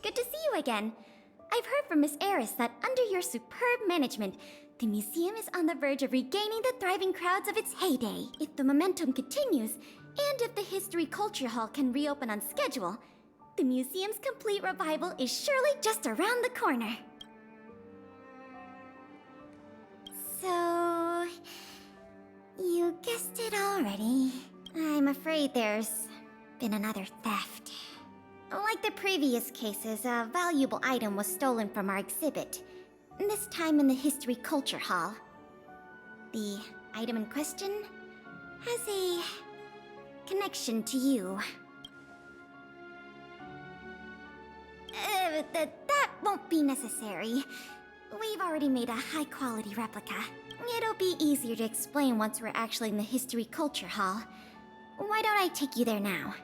Good to see you again. I've heard from Miss Eris that under your superb management, the museum is on the verge of regaining the thriving crowds of its heyday. If the momentum continues, and if the History Culture Hall can reopen on schedule, the museum's complete revival is surely just around the corner. So... you guessed it already. I'm afraid there's been another theft. Like the previous cases, a valuable item was stolen from our exhibit. This time in the History Culture Hall. The item in question has a connection to you. That won't be necessary. We've already made a high-quality replica. It'll be easier to explain once we're actually in the History Culture Hall. Why don't I take you there now?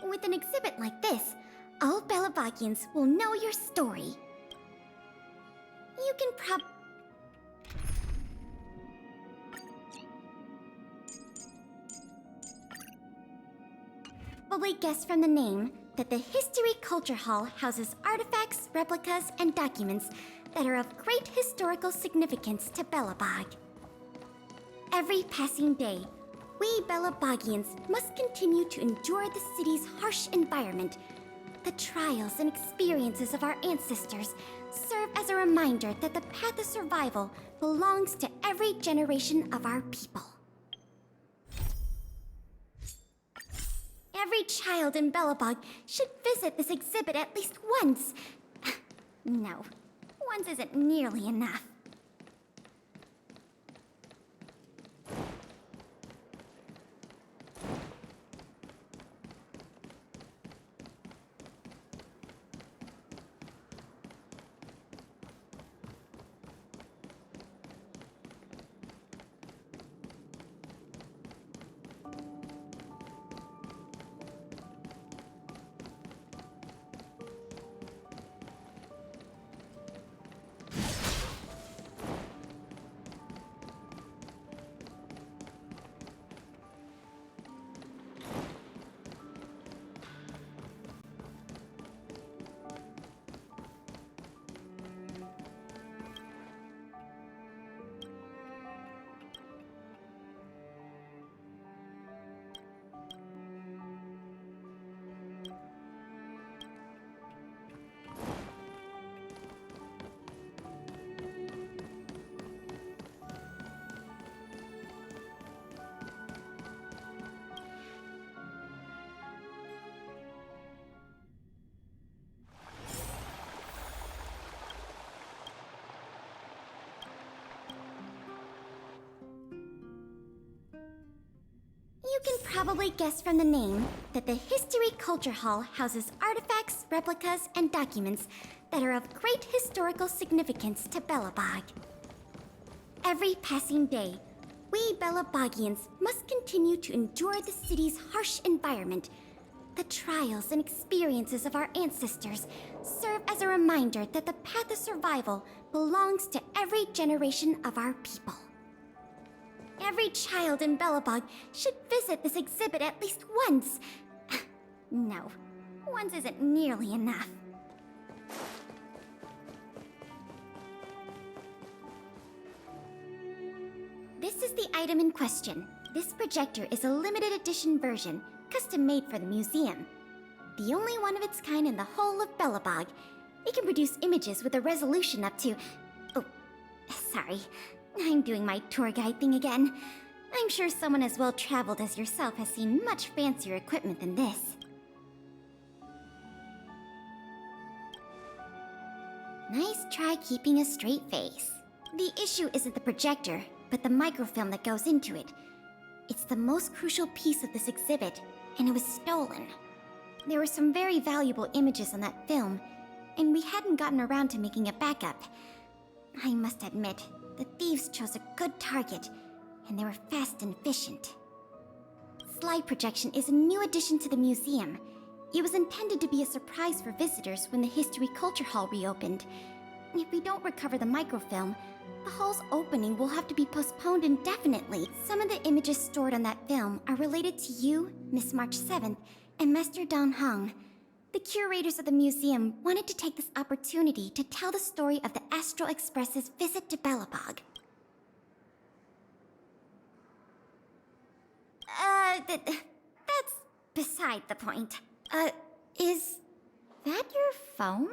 With an exhibit like this, all Belabagians will know your story. You can probably guess from the name that the History Culture Hall houses artifacts, replicas, and documents that are of great historical significance to Belobog. Every passing day, we Belabagians must continue to endure the city's harsh environment. The trials and experiences of our ancestors serve as a reminder that the path of survival belongs to every generation of our people. Every child in Belobog should visit this exhibit at least once. No, once isn't nearly enough. You can probably guess from the name that the History Culture Hall houses artifacts, replicas, and documents that are of great historical significance to Belobog. Every passing day, we Belabagians must continue to endure the city's harsh environment. The trials and experiences of our ancestors serve as a reminder that the path of survival belongs to every generation of our people. Every child in Belobog should visit this exhibit at least once. No, once isn't nearly enough. This is the item in question. This projector is a limited edition version, custom made for the museum. The only one of its kind in the whole of Belobog. It can produce images with a resolution up to... Oh, sorry. I'm doing my tour guide thing again. I'm sure someone as well-traveled as yourself has seen much fancier equipment than this. Nice try keeping a straight face. The issue isn't the projector, but the microfilm that goes into it. It's the most crucial piece of this exhibit, and it was stolen. There were some very valuable images on that film, and we hadn't gotten around to making a backup. I must admit, the thieves chose a good target, and they were fast and efficient. Slide projection is a new addition to the museum. It was intended to be a surprise for visitors when the History Culture Hall reopened. If we don't recover the microfilm, the hall's opening will have to be postponed indefinitely. Some of the images stored on that film are related to you, Miss March 7th, and Master Don Hong. The curators of the museum wanted to take this opportunity to tell the story of the Astral Express's visit to Belobog. That's beside the point. Is that your phone?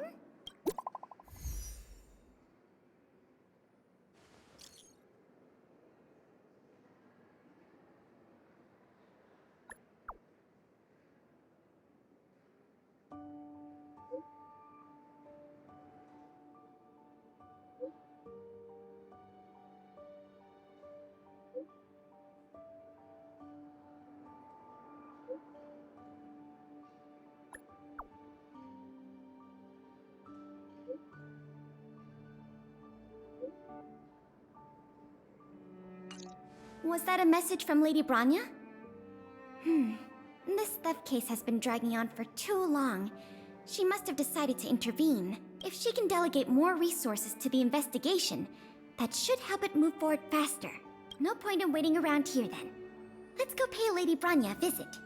Was that a message from Lady Branya? This theft case has been dragging on for too long. She must have decided to intervene. If she can delegate more resources to the investigation, that should help it move forward faster. No point in waiting around here then. Let's go pay Lady Branya a visit.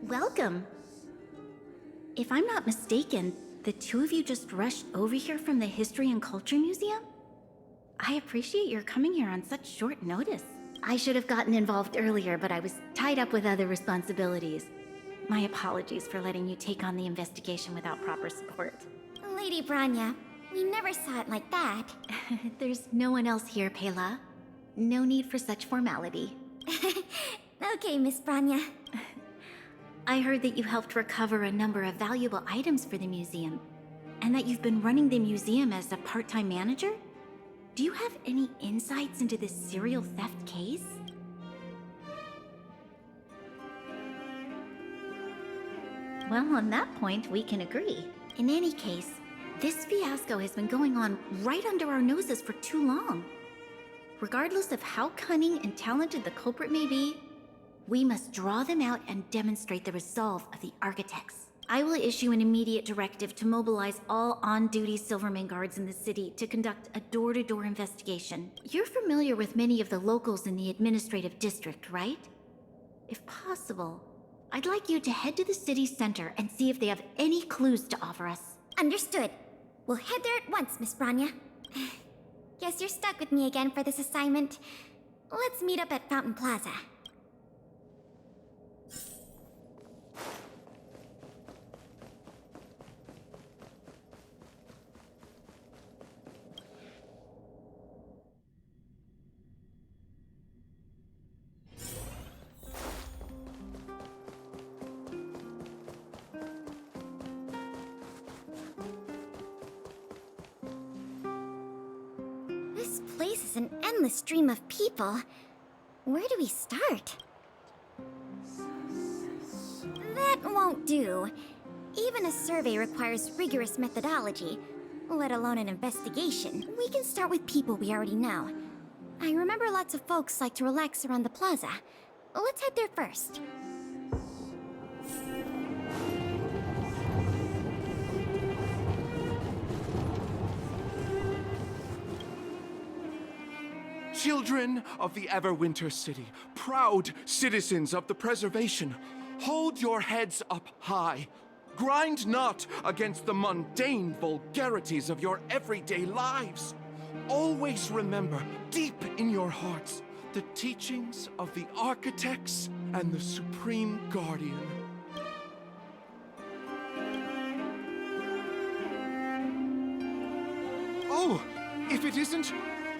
Welcome. If I'm not mistaken, the two of you just rushed over here from the History and Culture Museum? I appreciate your coming here on such short notice. I should have gotten involved earlier, but I was tied up with other responsibilities. My apologies for letting you take on the investigation without proper support. Lady Branya, we never saw it like that. There's no one else here, Pela. No need for such formality. Okay, Miss Branya. I heard that you helped recover a number of valuable items for the museum, and that you've been running the museum as a part-time manager? Do you have any insights into this serial theft case? Well, on that point, we can agree. In any case, this fiasco has been going on right under our noses for too long. Regardless of how cunning and talented the culprit may be, we must draw them out and demonstrate the resolve of the architects. I will issue an immediate directive to mobilize all on-duty Silverman guards in the city to conduct a door-to-door investigation. You're familiar with many of the locals in the administrative district, right? If possible, I'd like you to head to the city center and see if they have any clues to offer us. Understood. We'll head there at once, Miss Branya. Guess you're stuck with me again for this assignment. Let's meet up at Fountain Plaza. This place is an endless stream of people. Where do we start? That won't do. Even a survey requires rigorous methodology, let alone an investigation. We can start with people we already know. I remember lots of folks like to relax around the plaza. Let's head there first. Children of the Everwinter City, proud citizens of the preservation, hold your heads up high. Grind not against the mundane vulgarities of your everyday lives. Always remember, deep in your hearts, the teachings of the architects and the Supreme Guardian. Oh, if it isn't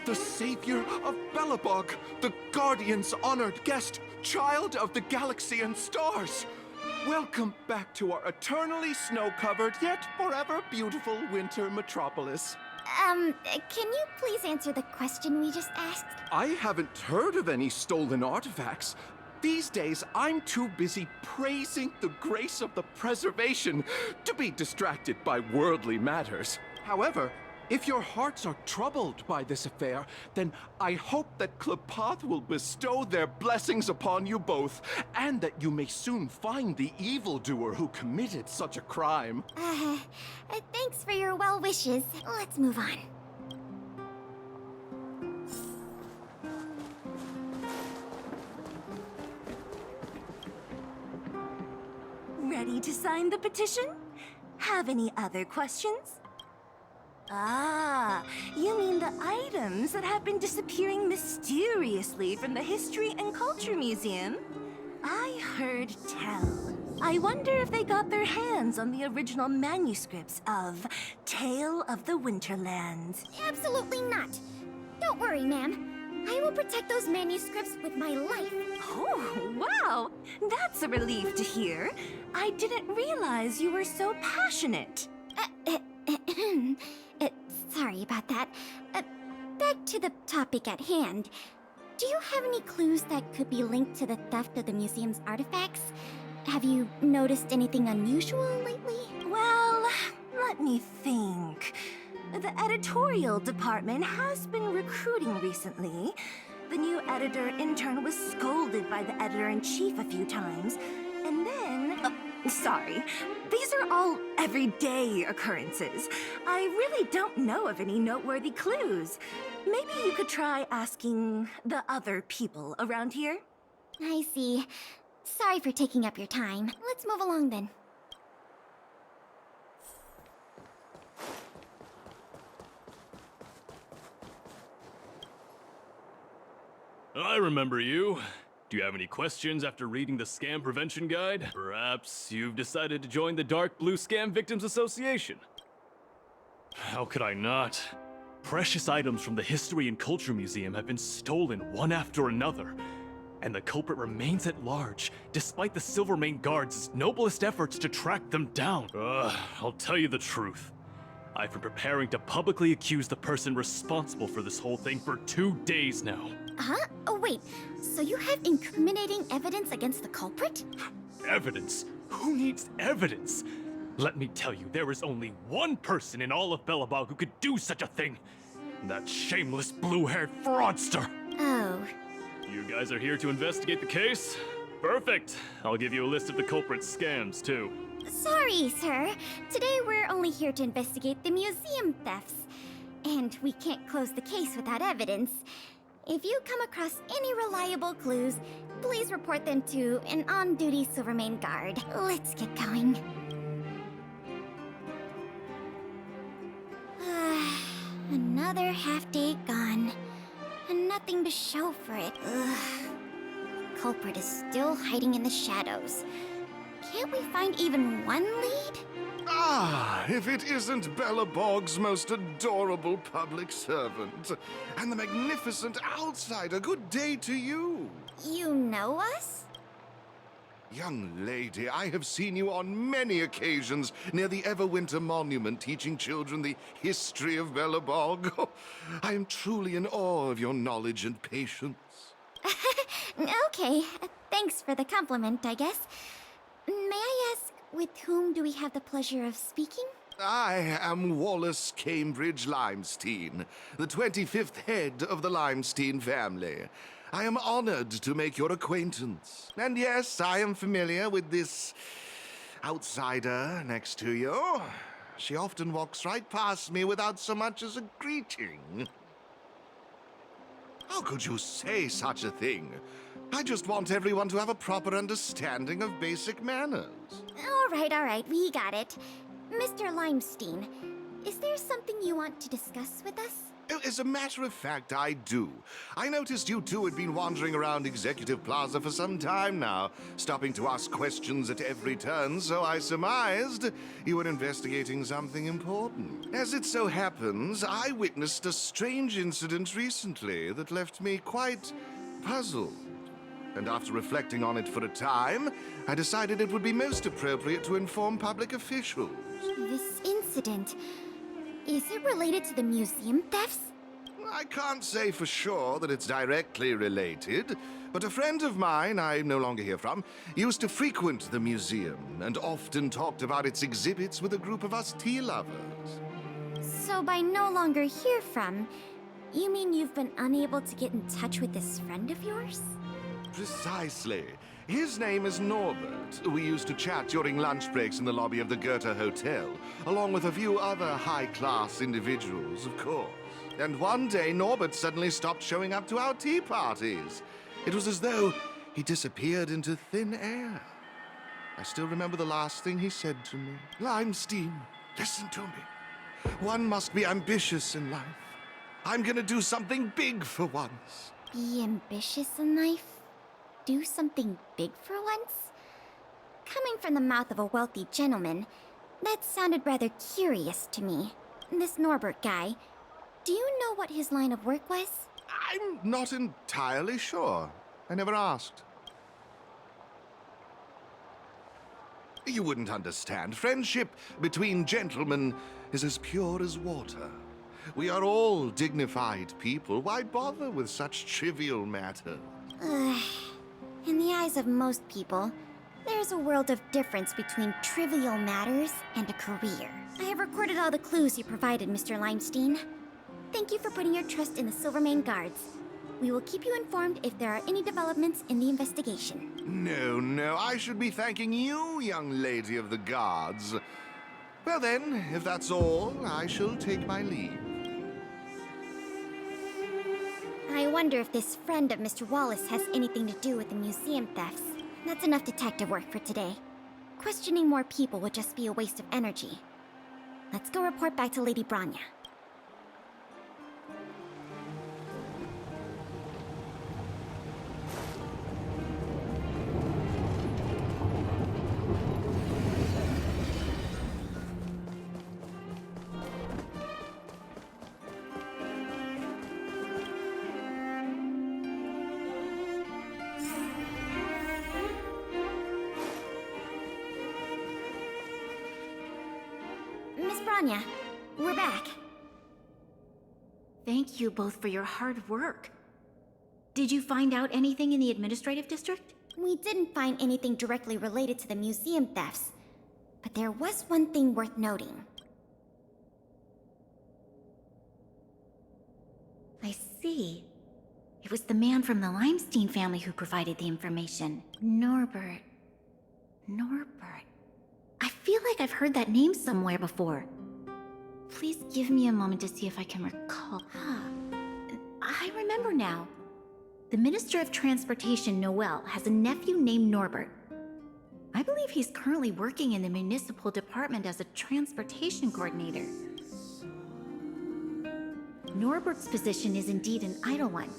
the savior of Belobog, the Guardian's honored guest, child of the galaxy and stars. Welcome back to our eternally snow-covered yet forever beautiful winter metropolis. Can you please answer the question we just asked? I haven't heard of any stolen artifacts. These days, I'm too busy praising the grace of the preservation to be distracted by worldly matters. However, if your hearts are troubled by this affair, then I hope that Klepath will bestow their blessings upon you both, and that you may soon find the evildoer who committed such a crime. Thanks for your well wishes. Let's move on. Ready to sign the petition? Have any other questions? Ah, you mean the items that have been disappearing mysteriously from the History and Culture Museum? I heard tell. I wonder if they got their hands on the original manuscripts of Tale of the Winterlands. Absolutely not. Don't worry, ma'am. I will protect those manuscripts with my life. Oh, wow! That's a relief to hear. I didn't realize you were so passionate. Sorry about that. Back to the topic at hand. Do you have any clues that could be linked to the theft of the museum's artifacts? Have you noticed anything unusual lately? Well, let me think. The editorial department has been recruiting recently. The new editor-intern was scolded by the editor-in-chief a few times, and then... sorry. These are all everyday occurrences. I really don't know of any noteworthy clues. Maybe you could try asking the other people around here? I see. Sorry for taking up your time. Let's move along then. I remember you. Do you have any questions after reading the Scam Prevention Guide? Perhaps you've decided to join the Dark Blue Scam Victims Association? How could I not? Precious items from the History and Culture Museum have been stolen one after another, and the culprit remains at large, despite the Silvermane Guard's noblest efforts to track them down. I'll tell you the truth. I've been preparing to publicly accuse the person responsible for this whole thing for 2 days now. Huh? Oh, wait. So you have incriminating evidence against the culprit? Evidence? Who needs evidence? Let me tell you, there is only one person in all of Belobog who could do such a thing. That shameless blue-haired fraudster. Oh. You guys are here to investigate the case? Perfect. I'll give you a list of the culprit's scams, too. Sorry, sir. Today we're only here to investigate the museum thefts. And we can't close the case without evidence. If you come across any reliable clues, please report them to an on-duty Silvermane Guard. Let's get going. Another half-day gone. And nothing to show for it. Ugh. The culprit is still hiding in the shadows. Can't we find even one lead? Ah, if it isn't Belobog's most adorable public servant, and the magnificent outsider, good day to you. You know us? Young lady, I have seen you on many occasions near the Everwinter Monument teaching children the history of Belobog. I am truly in awe of your knowledge and patience. Okay, thanks for the compliment, I guess. May I ask, with whom do we have the pleasure of speaking? I am Wallace Cambridge Limestein, the 25th head of the Limestein family. I am honored to make your acquaintance. And yes, I am familiar with this outsider next to you. She often walks right past me without so much as a greeting. How could you say such a thing? I just want everyone to have a proper understanding of basic manners. All right, we got it. Mr. Limestein, is there something you want to discuss with us? As a matter of fact, I do. I noticed you two had been wandering around Executive Plaza for some time now, stopping to ask questions at every turn, so I surmised you were investigating something important. As it so happens, I witnessed a strange incident recently that left me quite puzzled. And after reflecting on it for a time, I decided it would be most appropriate to inform public officials. This incident, is it related to the museum thefts? I can't say for sure that it's directly related, but a friend of mine I no longer hear from used to frequent the museum and often talked about its exhibits with a group of us tea lovers. So by no longer hear from, you mean you've been unable to get in touch with this friend of yours? Precisely. His name is Norbert. We used to chat during lunch breaks in the lobby of the Goethe Hotel, along with a few other high-class individuals, of course. And one day, Norbert suddenly stopped showing up to our tea parties. It was as though he disappeared into thin air. I still remember the last thing he said to me. "Limestein, listen to me. One must be ambitious in life. I'm gonna do something big for once." Be ambitious in life? Do something big for once? Coming from the mouth of a wealthy gentleman, that sounded rather curious to me. This Norbert guy, do you know what his line of work was? I'm not entirely sure. I never asked. You wouldn't understand. Friendship between gentlemen is as pure as water. We are all dignified people. Why bother with such trivial matters? In the eyes of most people, there's a world of difference between trivial matters and a career. I have recorded all the clues you provided, Mr. Limestein. Thank you for putting your trust in the Silvermane Guards. We will keep you informed if there are any developments in the investigation. No, I should be thanking you, young lady of the guards. Well then, if that's all, I shall take my leave. I wonder if this friend of Mr. Wallace has anything to do with the museum thefts. That's enough detective work for today. Questioning more people would just be a waste of energy. Let's go report back to Lady Branya. Miss Branya, we're back. Thank you both for your hard work. Did you find out anything in the administrative district? We didn't find anything directly related to the museum thefts, but there was one thing worth noting. I see. It was the man from the Limestein family who provided the information. Norbert. I feel like I've heard that name somewhere before. Please give me a moment to see if I can recall. I remember now. The Minister of Transportation, Noel, has a nephew named Norbert. I believe he's currently working in the municipal department as a transportation coordinator. Norbert's position is indeed an idle one.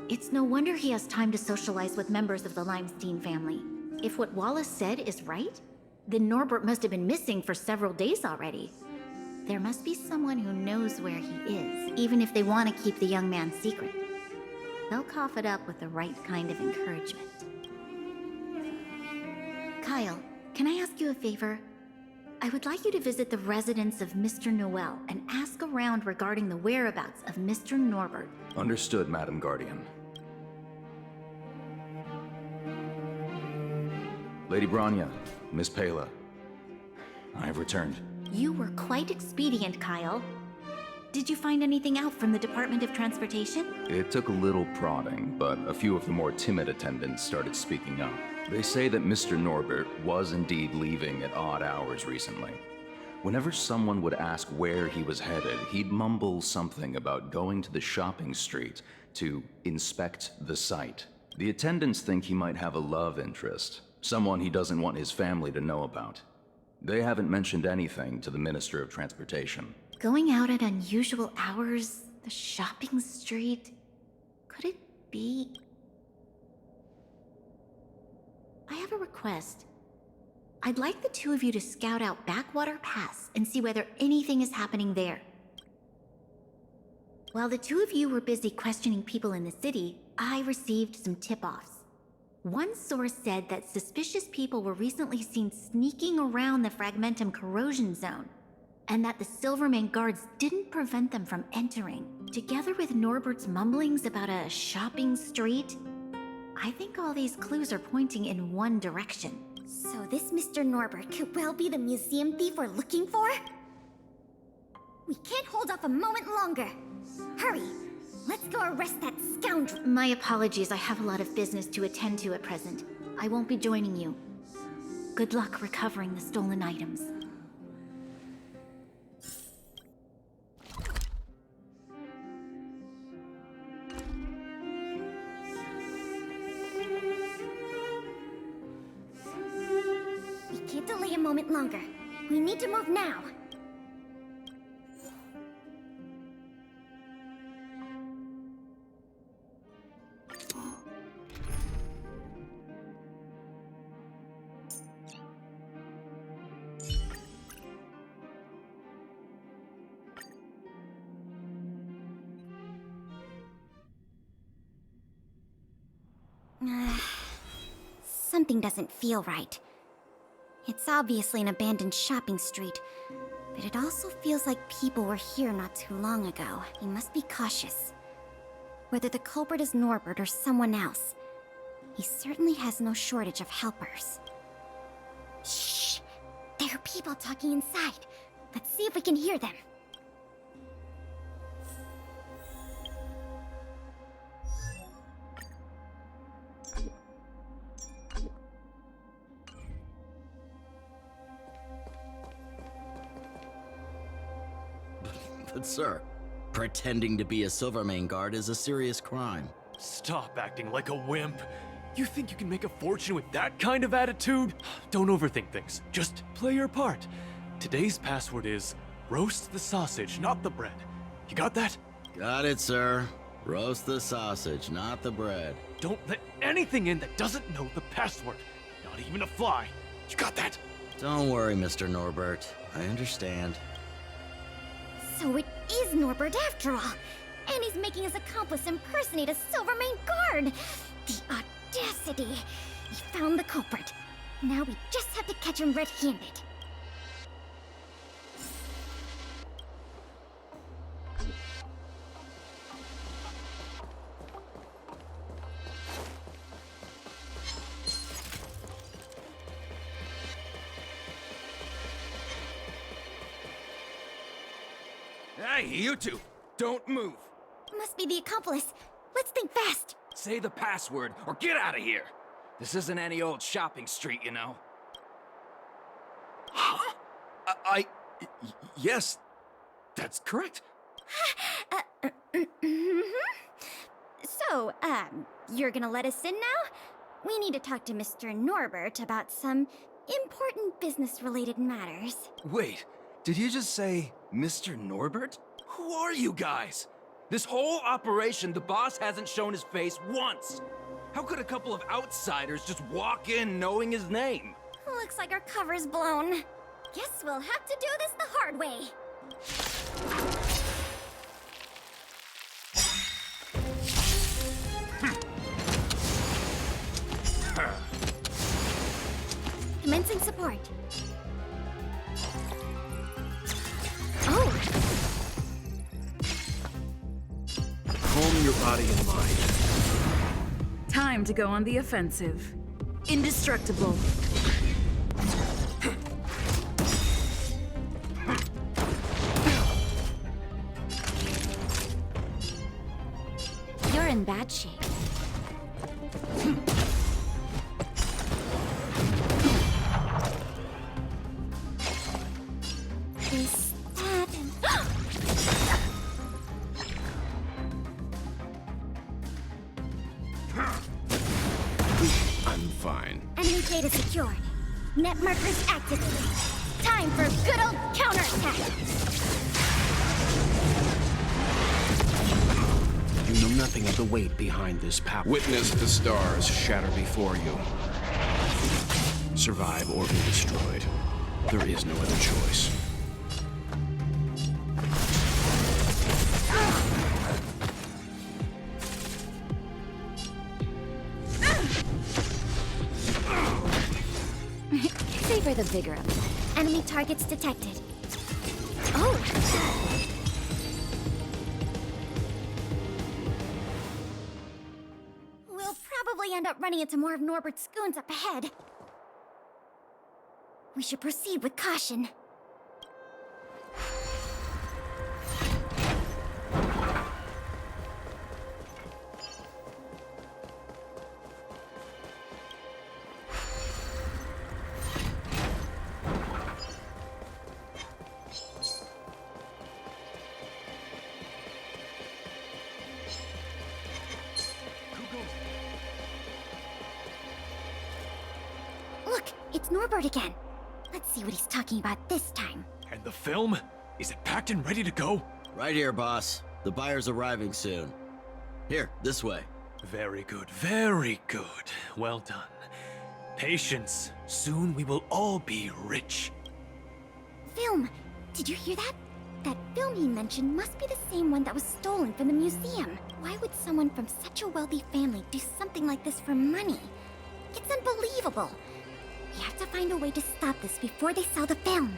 It's no wonder he has time to socialize with members of the Limestein family. If what Wallace said is right, then Norbert must have been missing for several days already. There must be someone who knows where he is, even if they want to keep the young man secret. They'll cough it up with the right kind of encouragement. Kyle, can I ask you a favor? I would like you to visit the residence of Mr. Noel and ask around regarding the whereabouts of Mr. Norbert. Understood, Madam Guardian. Lady Branya, Miss Pela, I have returned. You were quite expedient, Kyle. Did you find anything out from the Department of Transportation? It took a little prodding, but a few of the more timid attendants started speaking up. They say that Mr. Norbert was indeed leaving at odd hours recently. Whenever someone would ask where he was headed, he'd mumble something about going to the shopping street to inspect the site. The attendants think he might have a love interest, someone he doesn't want his family to know about. They haven't mentioned anything to the Minister of Transportation. Going out at unusual hours, the shopping street. Could it be? I have a request. I'd like the two of you to scout out Backwater Pass and see whether anything is happening there. While the two of you were busy questioning people in the city, I received some tip-offs. One source said that suspicious people were recently seen sneaking around the Fragmentum corrosion zone. and that the Silvermane guards didn't prevent them from entering, together with Norbert's mumblings about a shopping street, I think all these clues are pointing in one direction. So this Mr. Norbert could well be the museum thief we're looking for? We can't hold off a moment longer. Hurry, let's go arrest that scoundrel. My apologies, I have a lot of business to attend to at present. I won't be joining you. Good luck recovering the stolen items. We can't delay a moment longer. We need to move now. Something doesn't feel right. It's obviously an abandoned shopping street, but it also feels like people were here not too long ago. We must be cautious. Whether the culprit is Norbert or someone else, he certainly has no shortage of helpers. Shh! There are people talking inside. Let's see if we can hear them. But sir, pretending to be a Silvermane guard is a serious crime. Stop acting like a wimp. You think you can make a fortune with that kind of attitude? Don't overthink things. Just play your part. Today's password is roast the sausage, not the bread. You got that? Got it, sir. Roast the sausage, not the bread. Don't let anything in that doesn't know the password. Not even a fly. You got that? Don't worry, Mr. Norbert. I understand. So it is Norbert after all, and he's making his accomplice impersonate a Silvermane guard. The audacity! We found the culprit. Now we just have to catch him red-handed. Hey, you two! Don't move! Must be the accomplice. Let's think fast. Say the password, or get out of here! This isn't any old shopping street, you know. Huh? Yes, that's correct. So, you're gonna let us in now? We need to talk to Mr. Norbert about some important business-related matters. Wait, did you just say Mr. Norbert? Who are you guys? This whole operation, the boss hasn't shown his face once. How could a couple of outsiders just walk in knowing his name? Looks like our cover's blown. Guess we'll have to do this the hard way. Commencing support. Oh! Calm your body and mind. Time to go on the offensive. Indestructible. You're in bad shape. Is that... I'm fine. Enemy data secured. Net markers activated. Time for a good old counterattack. You know nothing of the weight behind this power. Witness the stars shatter before you. Survive or be destroyed. There is no other choice. Savor the vigor of it. Enemy targets detected. Oh! We'll probably end up running into more of Norbert's goons up ahead. We should proceed with caution. Look, it's Norbert again. Let's see what he's talking about this time. And the film? Is it packed and ready to go? Right here, boss. The buyer's arriving soon. Here, this way. Very good, very good. Well done. Patience. Soon we will all be rich. Film! Did you hear that? That film he mentioned must be the same one that was stolen from the museum. Why would someone from such a wealthy family do something like this for money? It's unbelievable. We have to find a way to stop this before they sell the film.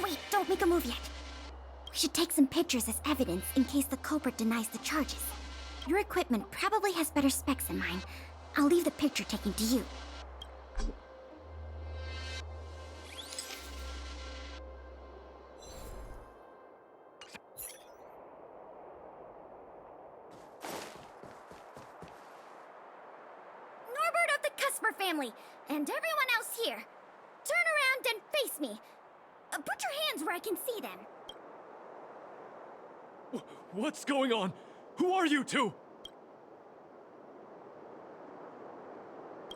Wait, don't make a move yet. We should take some pictures as evidence in case the culprit denies the charges. Your equipment probably has better specs than mine. I'll leave the picture taking to you. Norbert of the Cusper family, and everyone else here. Turn around and face me. Put your hands where I can see them. What's going on? Who are you two?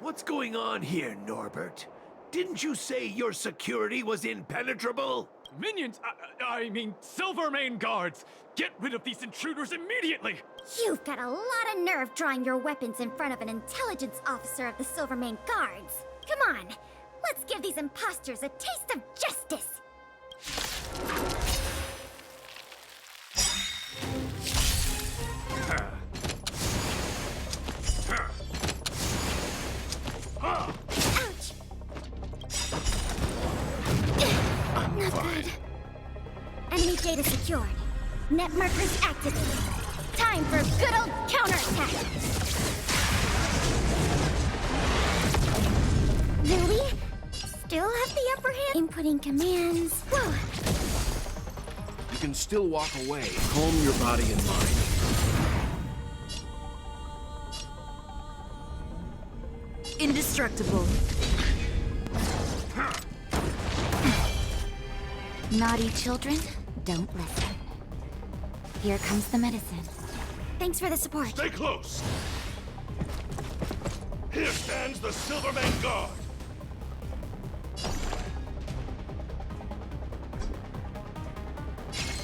What's going on here, Norbert? Didn't you say your security was impenetrable? Minions! I mean, Silvermane guards! Get rid of these intruders immediately! You've got a lot of nerve drawing your weapons in front of an intelligence officer of the Silvermane Guards. Come on, let's give these imposters a taste of justice! Ouch! Not good. Enemy data secured. Net markers activated. Time for good old counterattack. Do we still have the upper hand? Inputting commands. Whoa. You can still walk away. Calm your body and mind. Indestructible. Naughty children, don't listen. Here comes the medicine. Thanks for the support. Stay close! Here stands the Silvermane Guard!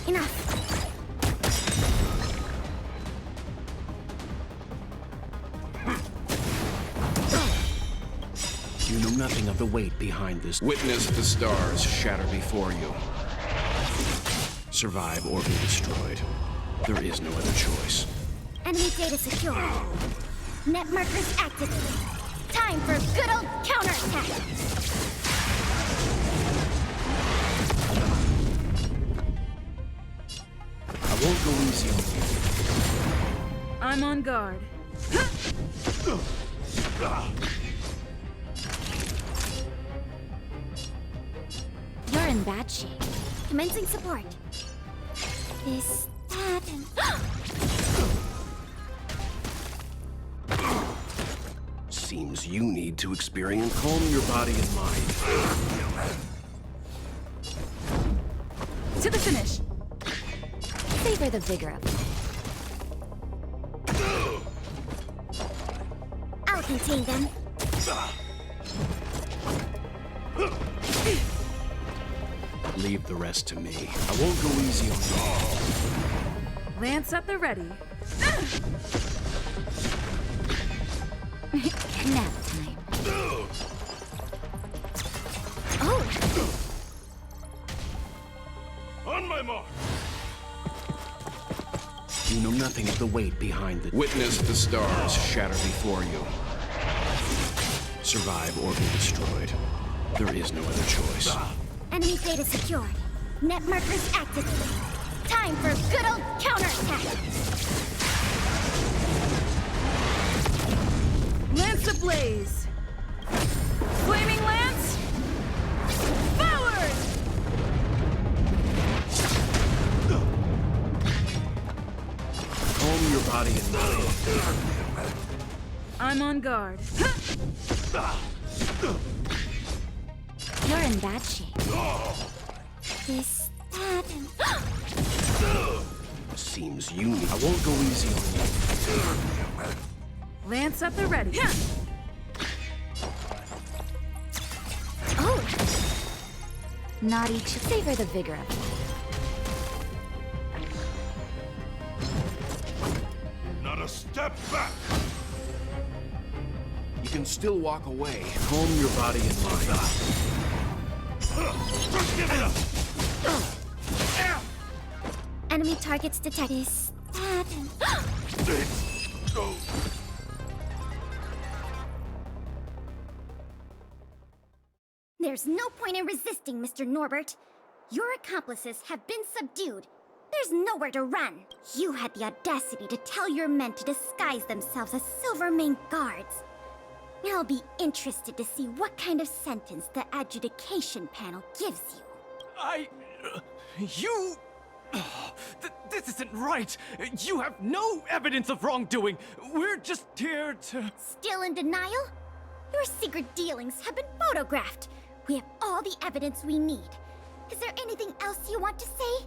Enough. You know nothing of the weight behind this. Witness the stars shatter before you. Survive or be destroyed. There is no other choice. Enemy data secured. Net markers activated. Time for good old counterattack. I won't go easy on you. I'm on guard. You're in bad shape. Commencing support. This, that, and... Seems you need to experience. Calm your body and mind. To the finish. Savor the vigor of it. I'll contain them. Leave the rest to me. I won't go easy on you. Lance at the ready. Nap time. Oh! know nothing of the weight behind the... Witness the stars shatter before you. Survive or be destroyed. There is no other choice. Enemy data secured. Net markers activated. Time for a good old counterattack. Lance ablaze! Flaming lance! Forward! Calm your body and mind. I'm on guard. You're in bad shape. This, that, and... Seems you need... I won't go easy on you. Lance at the ready. Oh! Naughty to savor the vigor of it. Not a step back! You can still walk away. Calm your body and mind. Give it up! Enemy targets detected. This, that, and... Go! There's no point in resisting, Mr. Norbert. Your accomplices have been subdued. There's nowhere to run. You had the audacity to tell your men to disguise themselves as Silvermane guards. I'll be interested to see what kind of sentence the adjudication panel gives you. You... this isn't right. You have no evidence of wrongdoing. We're just here to... Still in denial? Your secret dealings have been photographed. We have all the evidence we need. Is there anything else you want to say?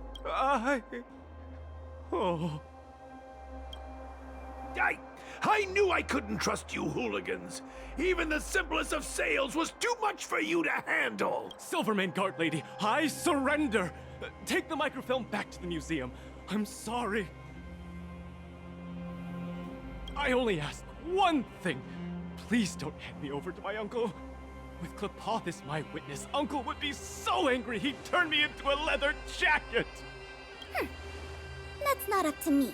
I knew I couldn't trust you hooligans. Even the simplest of sales was too much for you to handle. Silvermane Guard Lady, I surrender. Take the microfilm back to the museum. I'm sorry. I only ask one thing. Please don't hand me over to my uncle. With Klepoth as my witness, Uncle would be so angry he'd turn me into a leather jacket. That's not up to me.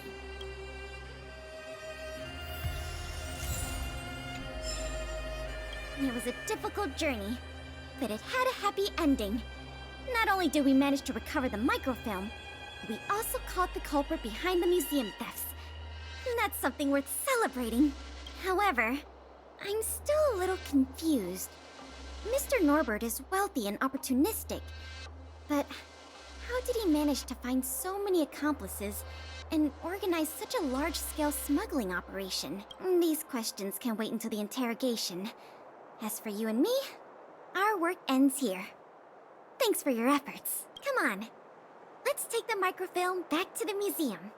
It was a difficult journey, but it had a happy ending. Not only did we manage to recover the microfilm, we also caught the culprit behind the museum thefts. That's something worth celebrating. However, I'm still a little confused. Mr. Norbert is wealthy and opportunistic, but how did he manage to find so many accomplices and organize such a large-scale smuggling operation? These questions can wait until the interrogation. As for you and me, our work ends here. Thanks for your efforts. Come on, let's take the microfilm back to the museum.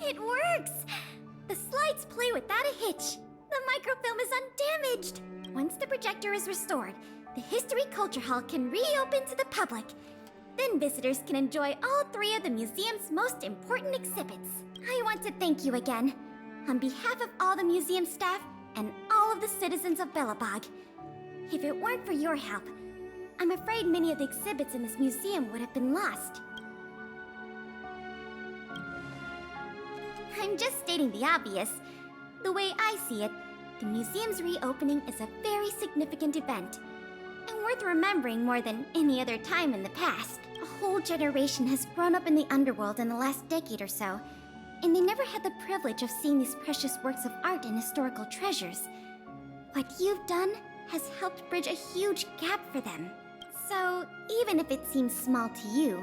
It works! The slides play without a hitch. The microfilm is undamaged. Once the projector is restored, the History Culture Hall can reopen to the public. Then visitors can enjoy all three of the museum's most important exhibits. I want to thank you again, on behalf of all the museum staff and all of the citizens of Belobog. If it weren't for your help, I'm afraid many of the exhibits in this museum would have been lost. I'm just stating the obvious. The way I see it, the museum's reopening is a very significant event, and worth remembering more than any other time in the past. A whole generation has grown up in the underworld in the last decade or so, and they never had the privilege of seeing these precious works of art and historical treasures. What you've done has helped bridge a huge gap for them. So, even if it seems small to you,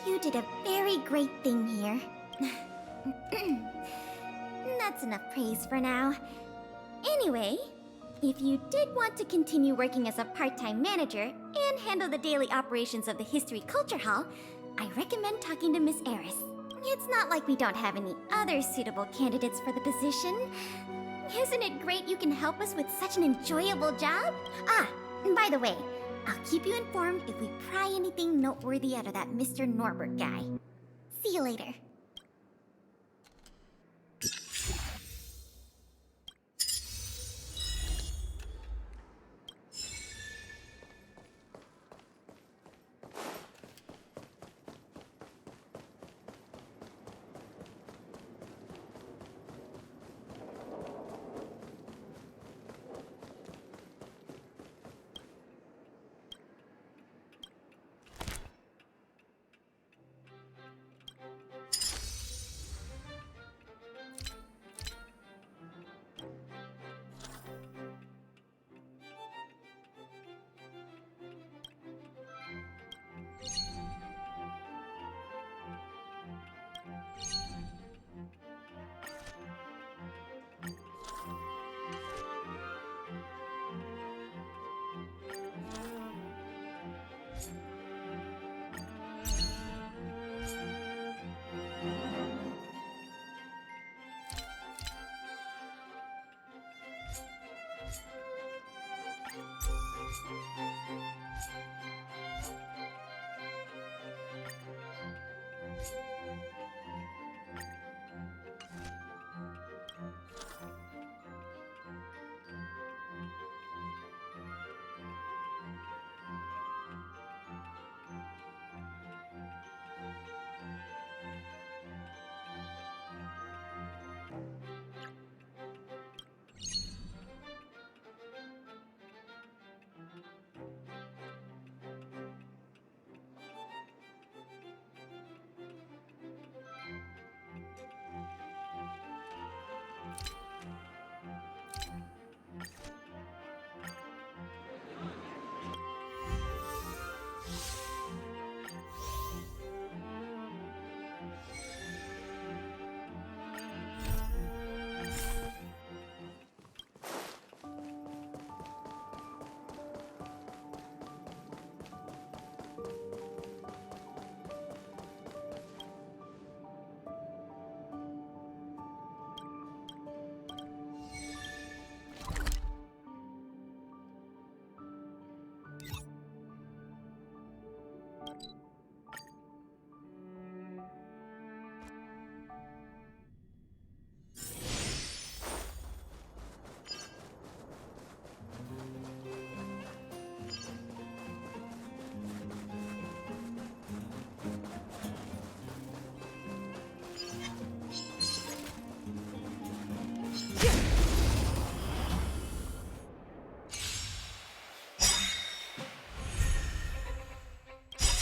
you did a very great thing here. That's enough praise for now. Anyway, if you did want to continue working as a part-time manager and handle the daily operations of the History Culture Hall, I recommend talking to Miss Eris. It's not like we don't have any other suitable candidates for the position. Isn't it great you can help us with such an enjoyable job? Ah, and by the way, I'll keep you informed if we pry anything noteworthy out of that Mr. Norbert guy. See you later.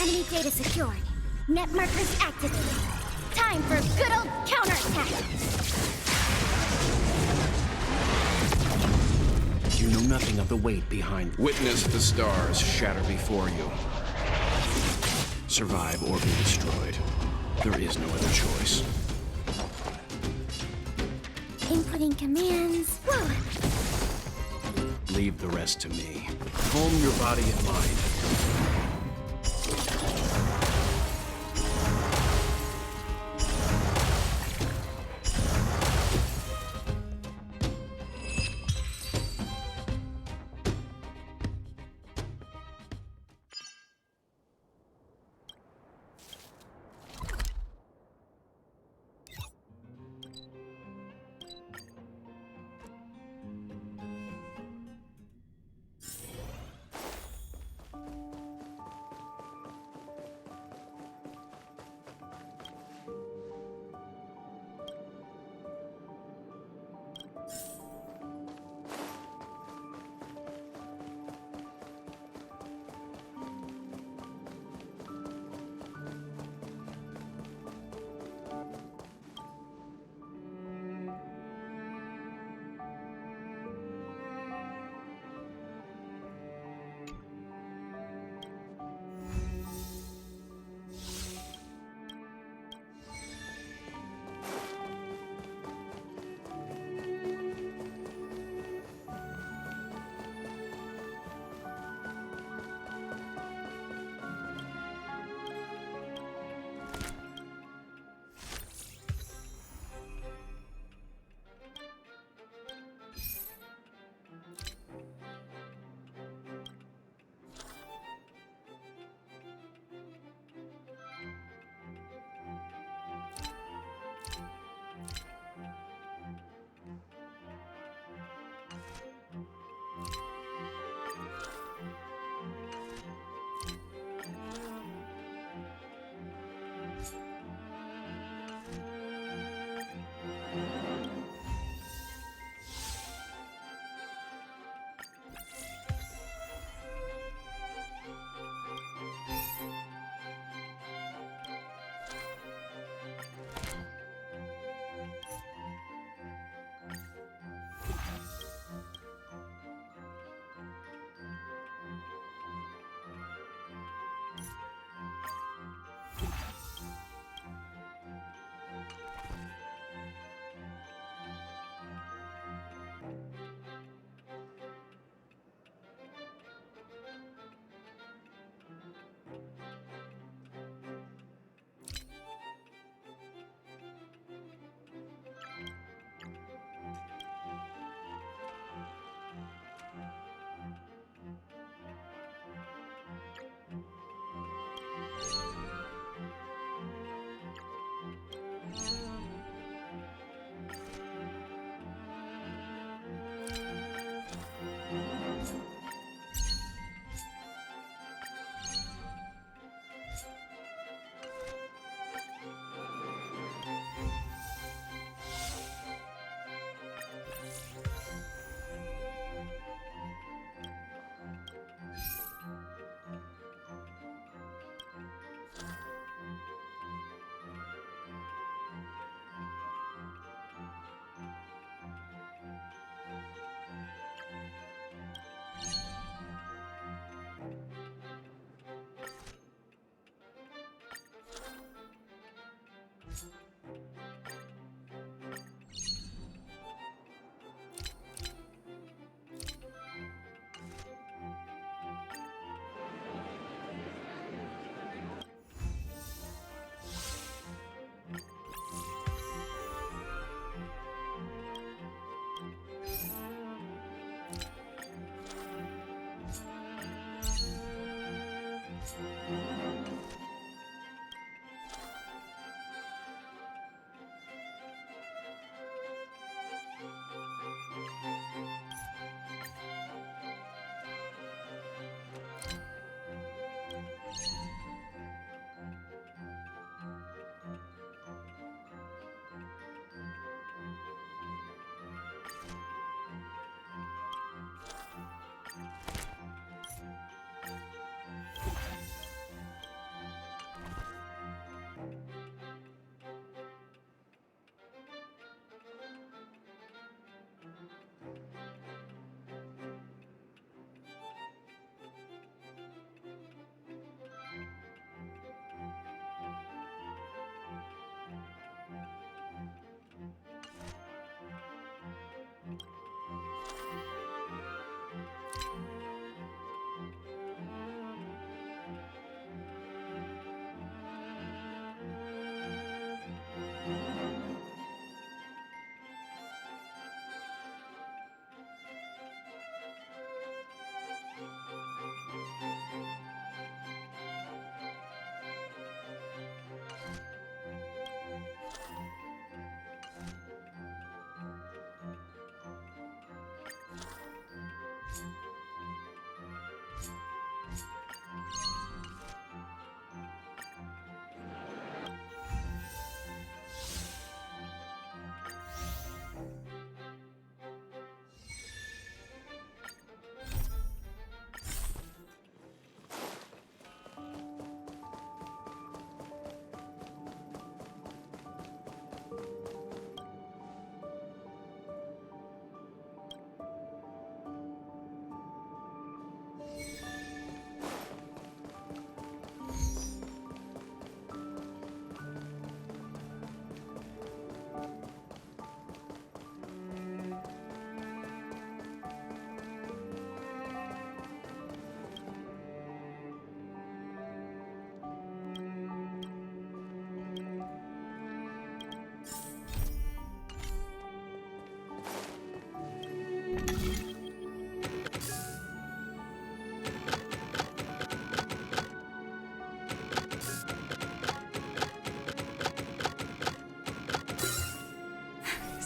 Enemy data secured. Net markers activated. Time for a good old counterattack. You know nothing of the weight behind. Witness the stars shatter before you. Survive or be destroyed. There is no other choice. Inputting commands. Whoa. Leave the rest to me. Calm your body and mind.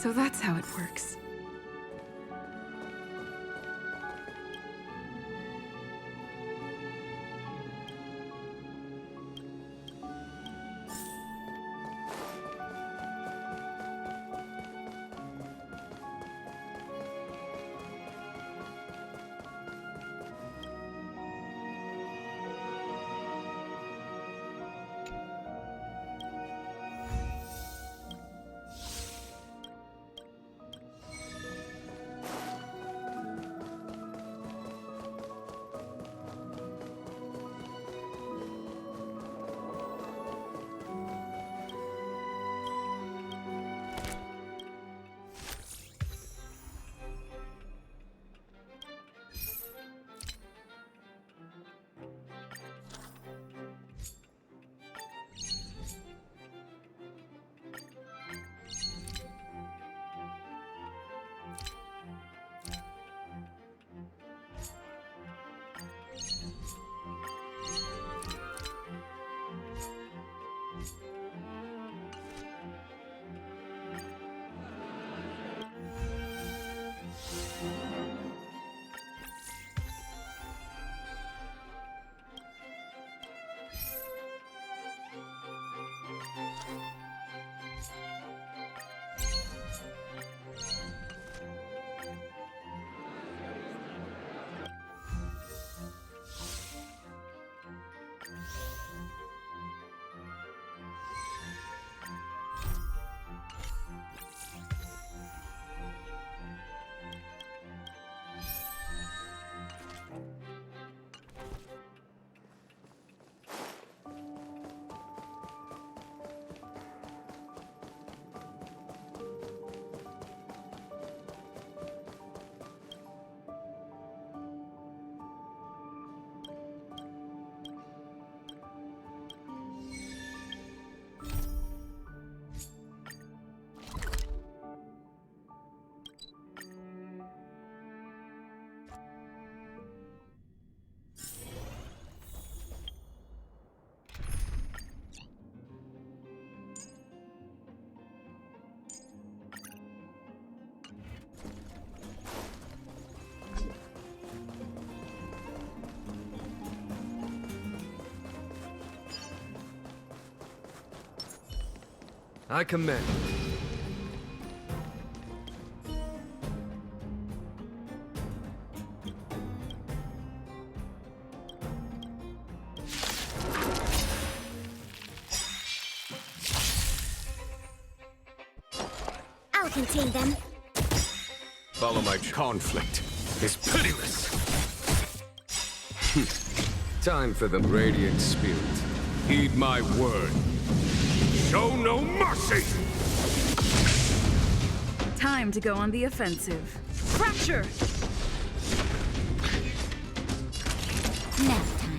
So that's how it works. I commend. I'll contain them. Follow my conflict is pitiless. Time for the Radiant Spirit. Heed my word. Show no mercy! Time to go on the offensive. Fracture! Nap time.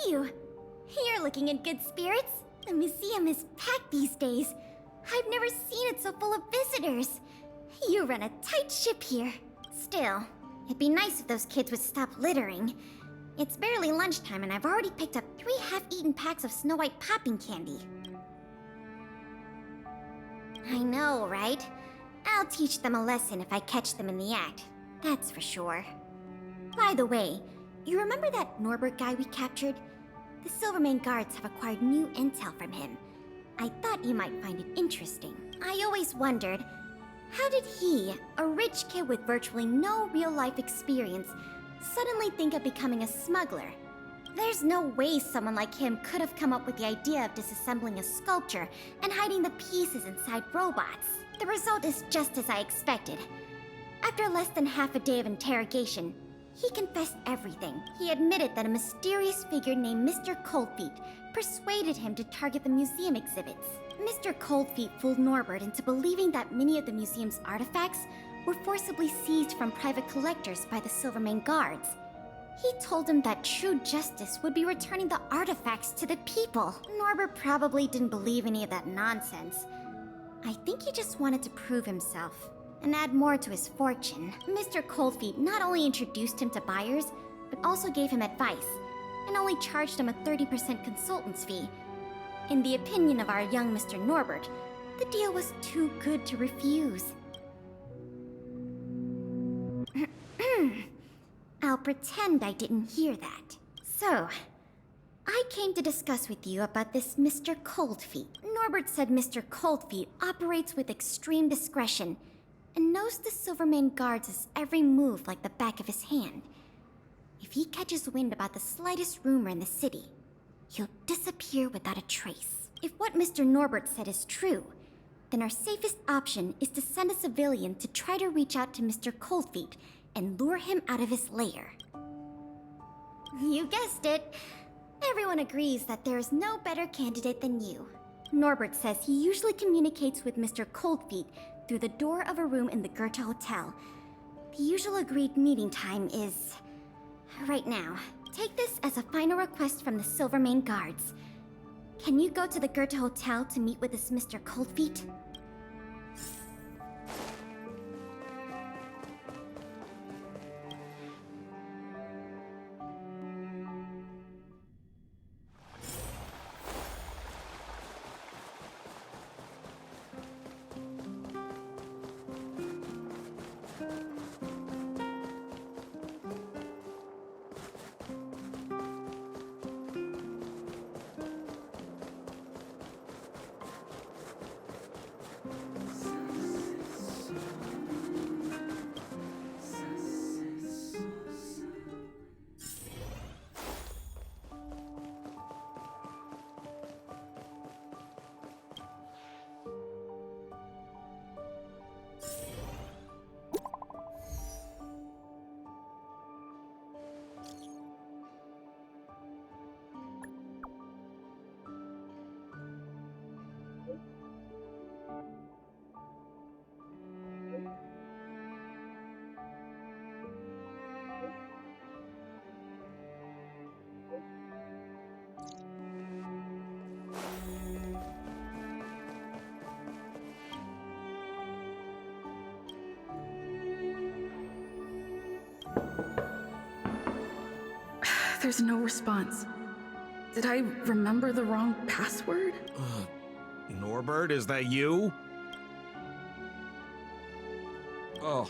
you? You're looking in good spirits. The museum is packed these days. I've never seen it so full of visitors. You run a tight ship here. Still, it'd be nice if those kids would stop littering. It's barely lunchtime and I've already picked up 3 half-eaten packs of Snow White popping candy. I know, right? I'll teach them a lesson if I catch them in the act. That's for sure. By the way, you remember that Norbert guy we captured? The Silvermane guards have acquired new intel from him. I thought you might find it interesting. I always wondered, how did he, a rich kid with virtually no real-life experience, suddenly think of becoming a smuggler? There's no way someone like him could have come up with the idea of disassembling a sculpture and hiding the pieces inside robots. The result is just as I expected. After less than half a day of interrogation, he confessed everything. He admitted that a mysterious figure named Mr. Coldfeet persuaded him to target the museum exhibits. Mr. Coldfeet fooled Norbert into believing that many of the museum's artifacts were forcibly seized from private collectors by the Silvermane guards. He told him that true justice would be returning the artifacts to the people. Norbert probably didn't believe any of that nonsense. I think he just wanted to prove himself and add more to his fortune. Mr. Coldfeet not only introduced him to buyers, but also gave him advice, and only charged him a 30% consultant's fee. In the opinion of our young Mr. Norbert, the deal was too good to refuse. I'll pretend I didn't hear that. So, I came to discuss with you about this Mr. Coldfeet. Norbert said Mr. Coldfeet operates with extreme discretion and knows the Silvermane guards' every move like the back of his hand. If he catches wind about the slightest rumor in the city, he'll disappear without a trace. If what Mr. Norbert said is true, then our safest option is to send a civilian to try to reach out to Mr. Coldfeet and lure him out of his lair. You guessed it. Everyone agrees that there is no better candidate than you. Norbert says he usually communicates with Mr. Coldfeet through the door of a room in the Goethe Hotel. The usual agreed meeting time is right now. Take this as a final request from the Silvermane guards. Can you go to the Goethe Hotel to meet with this Mr. Coldfeet? There's no response. Did I remember the wrong password? Norbert, is that you? Oh,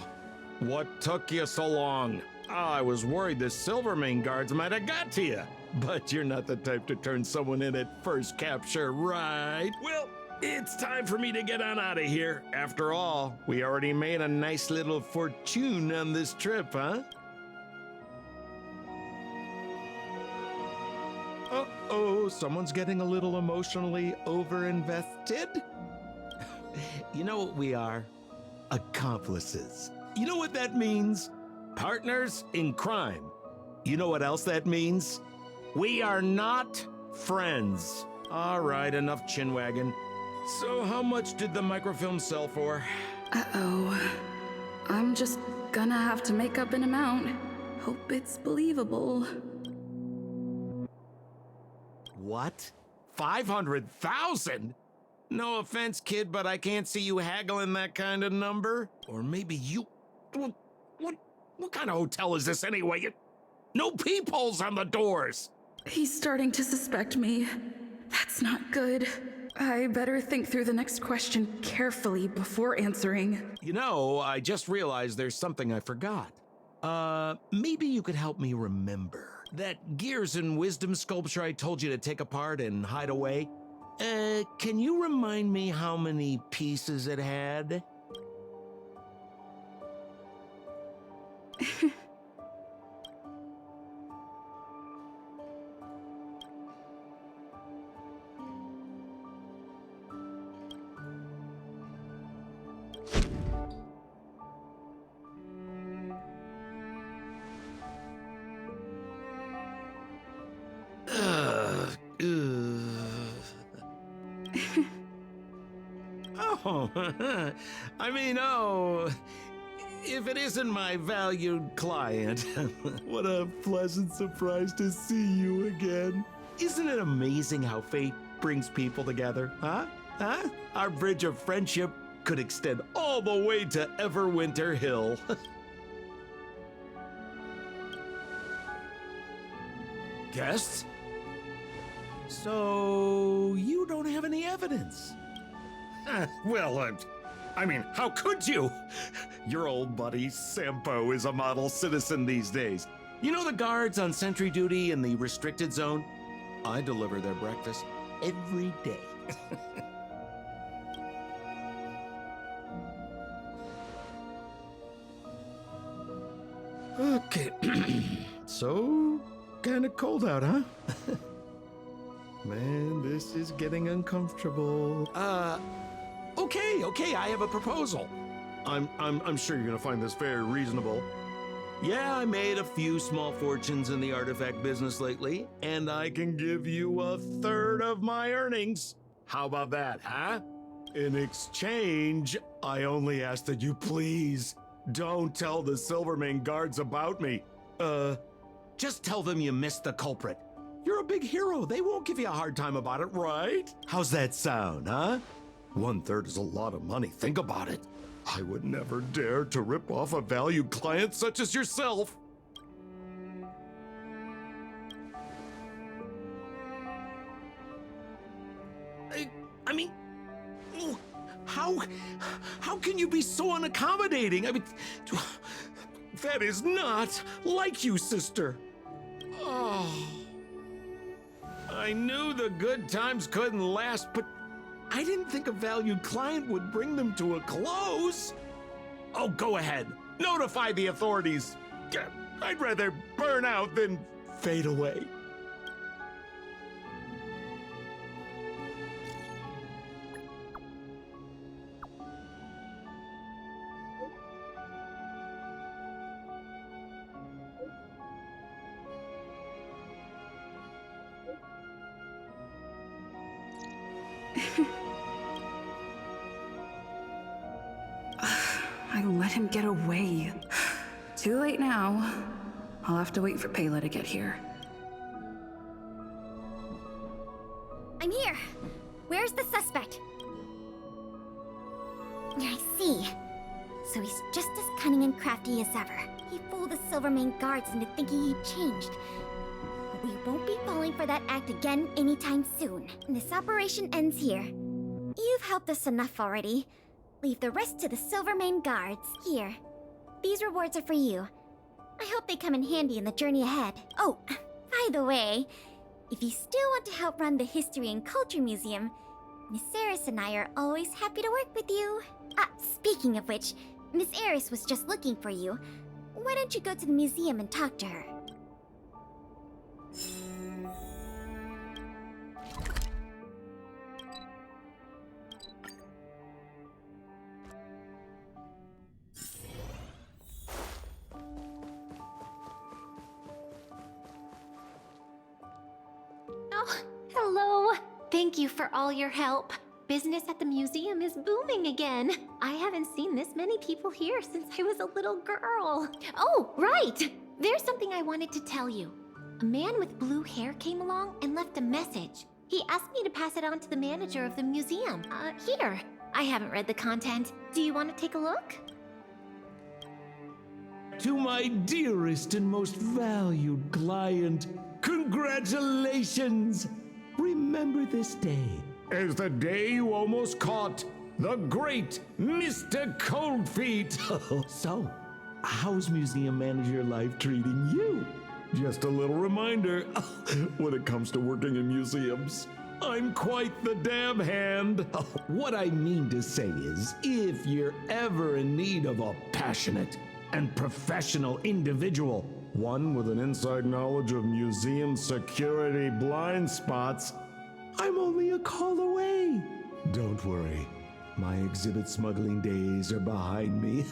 what took you so long? I was worried the Silvermane guards might have got to you. But you're not the type to turn someone in at first capture, right? Well, it's time for me to get on out of here. After all, we already made a nice little fortune on this trip, huh? Uh-oh, someone's getting a little emotionally over-invested? You know what we are? Accomplices. You know what that means? Partners in crime. You know what else that means? We are not friends. All right, enough chinwagging. So how much did the microfilm sell for? Uh-oh. I'm just gonna have to make up an amount. Hope it's believable. What? 500,000? No offense, kid, but I can't see you haggling that kind of number. Or maybe you... What kind of hotel is this anyway? No peepholes on the doors! He's starting to suspect me. That's not good. I better think through the next question carefully before answering. You know, I just realized there's something I forgot. Maybe you could help me remember. That Gears and Wisdom sculpture I told you to take apart and hide away? Can you remind me how many pieces it had? If it isn't my valued client, what a pleasant surprise to see you again. Isn't it amazing how fate brings people together, huh? Our bridge of friendship could extend all the way to Everwinter Hill. Guests? So, you don't have any evidence? Well, I mean, how could you? Your old buddy, Sampo, is a model citizen these days. You know the guards on sentry duty in the restricted zone? I deliver their breakfast every day. Okay. So, kinda cold out, huh? Man, this is getting uncomfortable. Okay, I have a proposal. I'm sure you're gonna find this very reasonable. Yeah, I made a few small fortunes in the artifact business lately, and I can give you a third of my earnings. How about that, huh? In exchange, I only ask that you please don't tell the Silvermane guards about me. Just tell them you missed the culprit. You're a big hero. They won't give you a hard time about it, right? How's that sound, huh? 1/3 is a lot of money. Think about it. I would never dare to rip off a valued client such as yourself. I mean, how can you be so unaccommodating? I mean, that is not like you, sister. Oh, I knew the good times couldn't last, but I didn't think a valued client would bring them to a close. Oh, go ahead. Notify the authorities. I'd rather burn out than fade away. I let him get away. Too late now. I'll have to wait for Pela to get here. I'm here. Where's the suspect? I see. So he's just as cunning and crafty as ever. He fooled the Silvermane guards into thinking he'd changed. But we won't be falling for that act again anytime soon. This operation ends here. You've helped us enough already. Leave the rest to the Silvermane guards. Here. These rewards are for you. I hope they come in handy in the journey ahead. Oh, by the way, if you still want to help run the History and Culture Museum, Miss Eris and I are always happy to work with you. Speaking of which, Miss Eris was just looking for you. Why don't you go to the museum and talk to her? Oh, hello. Thank you for all your help. Business at the museum is booming again. I haven't seen this many people here since I was a little girl. Oh, right! There's something I wanted to tell you. A man with blue hair came along and left a message. He asked me to pass it on to the manager of the museum. Here. I haven't read the content. Do you want to take a look? To my dearest and most valued client, congratulations! Remember this day as the day you almost caught the great Mr. Coldfeet. So, how's museum manager life treating you? Just a little reminder, when it comes to working in museums, I'm quite the dab hand. What I mean to say is, if you're ever in need of a passionate and professional individual, one with an inside knowledge of museum security blind spots, I'm only a call away. Don't worry, my exhibit smuggling days are behind me.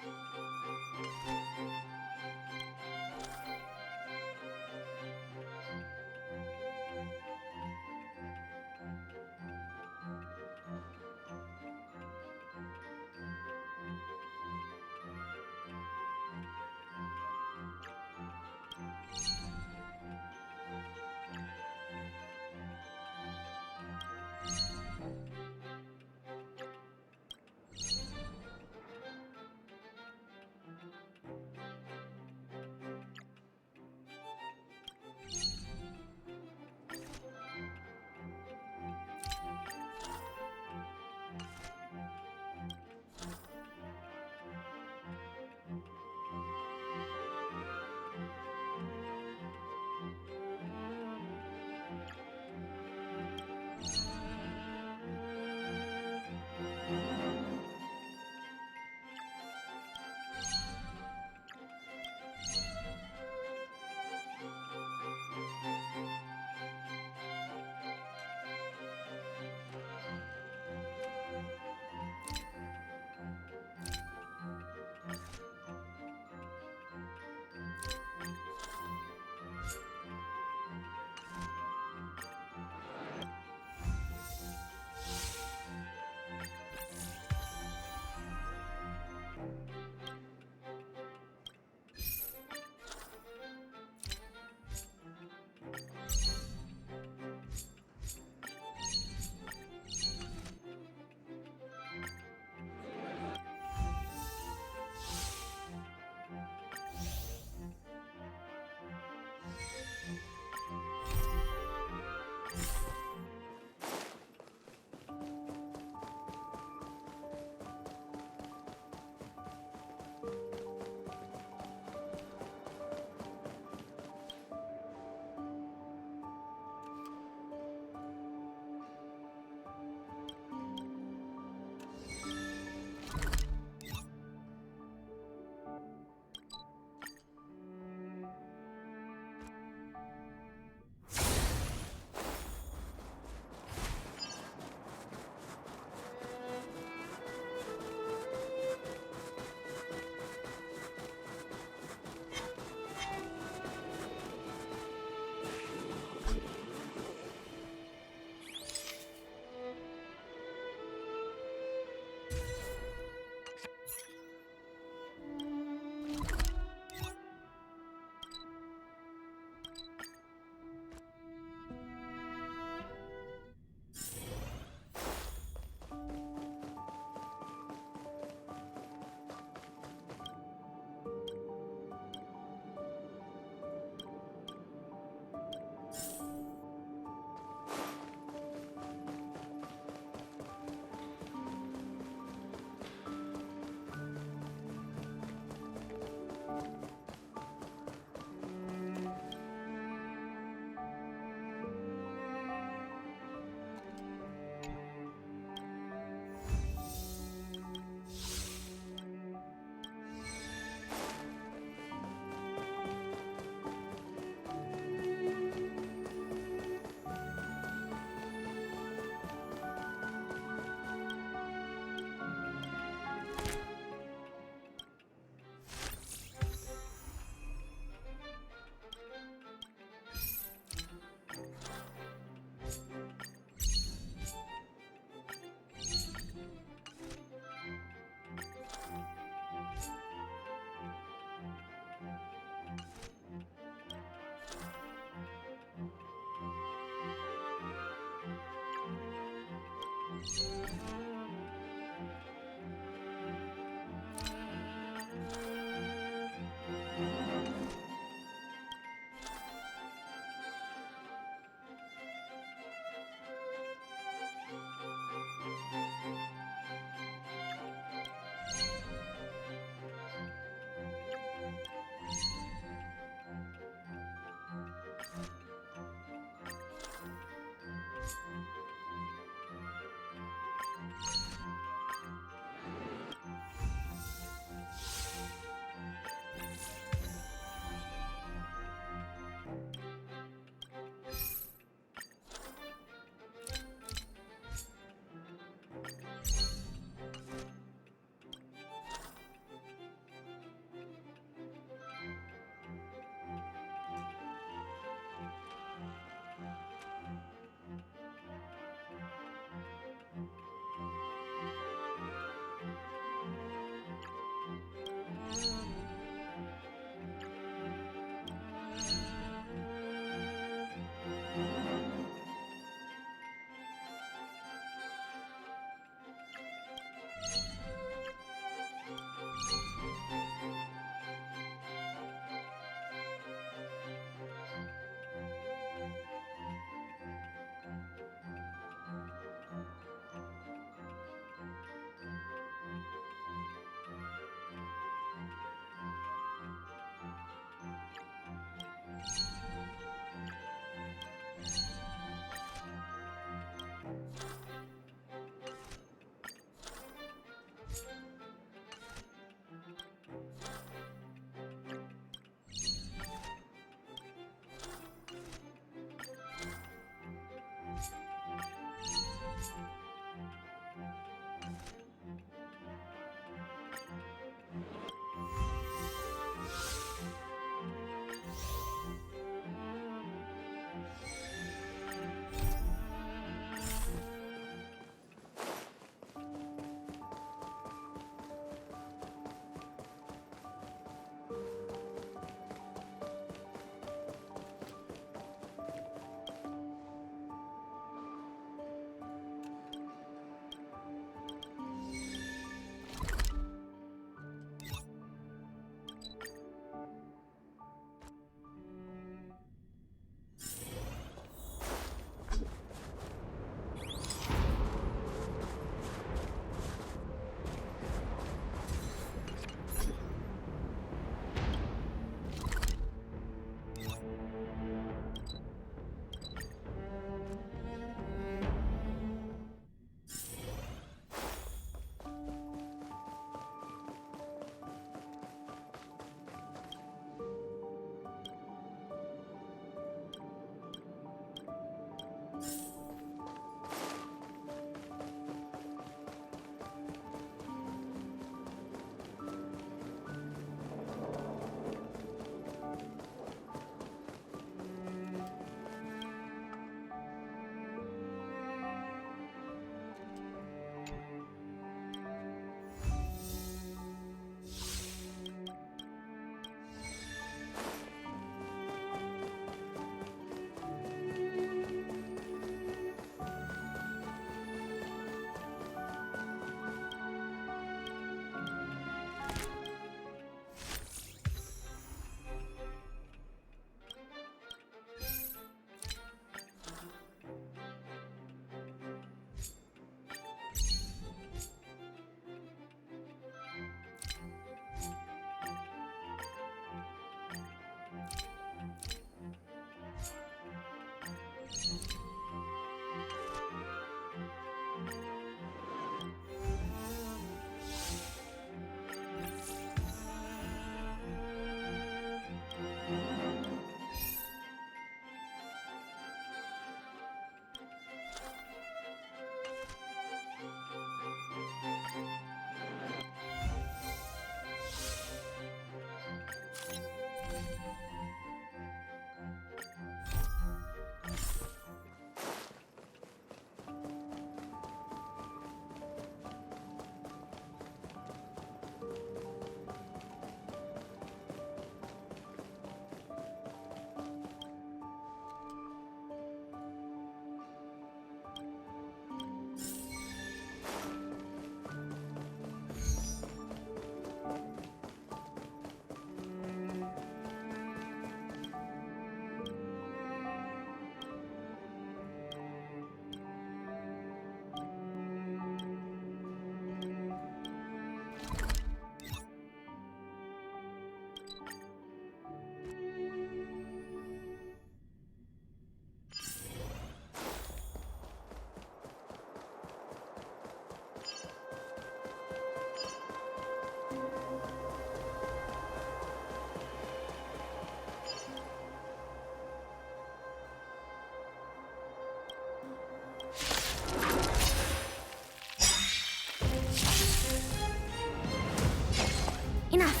Enough.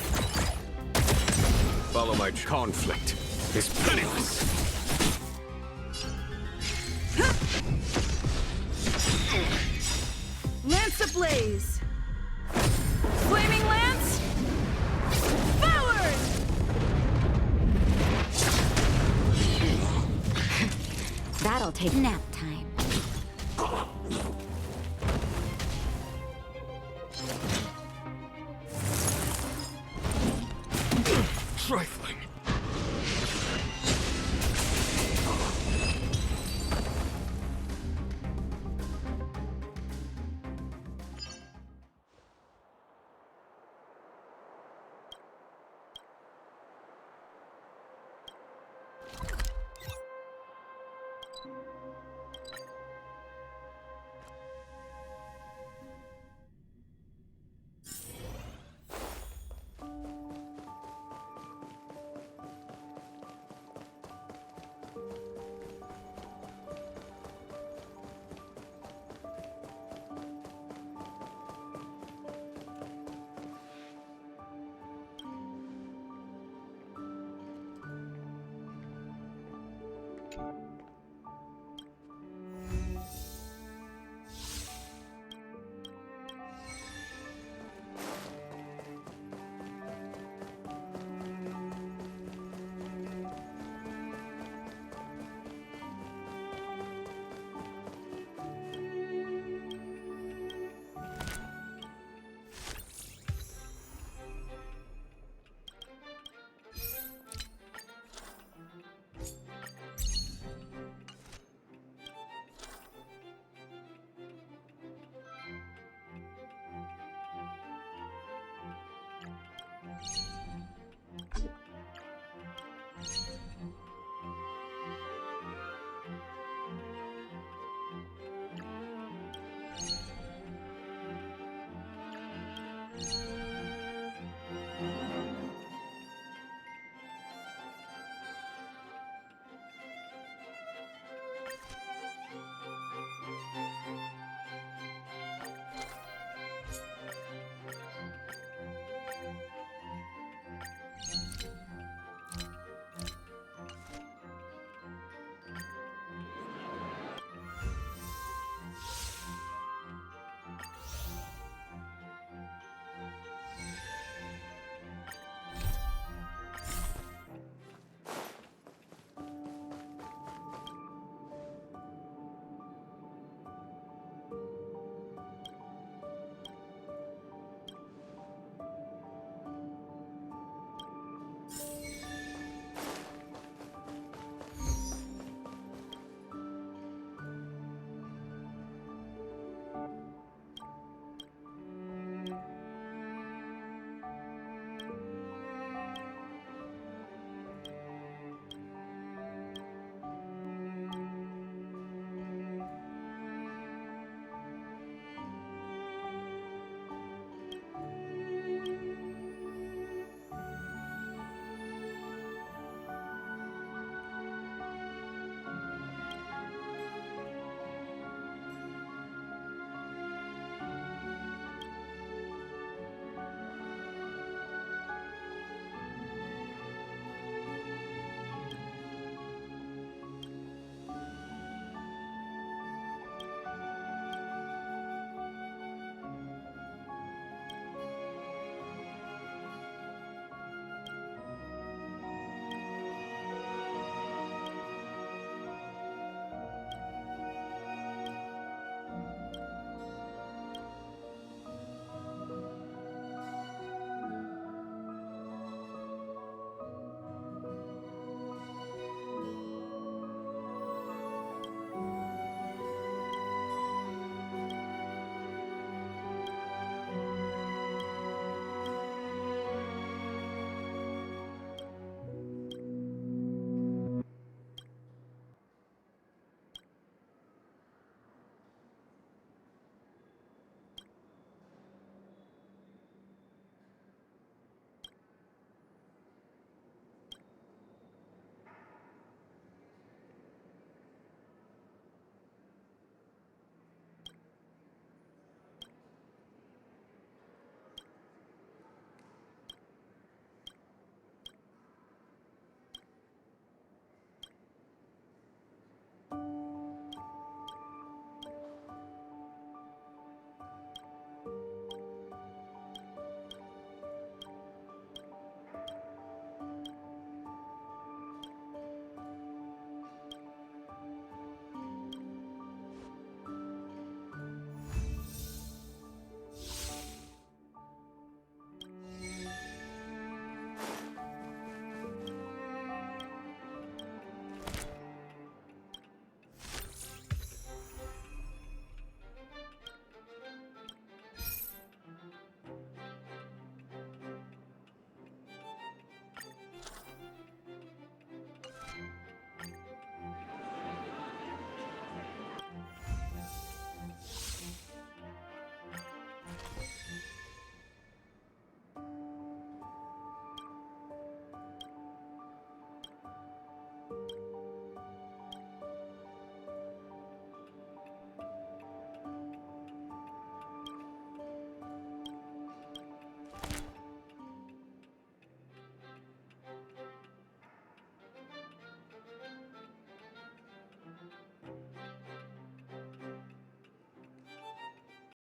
Follow my conflict is pitiless. Lance ablaze! Flaming lance! Forward! That'll take nap time. Trifling.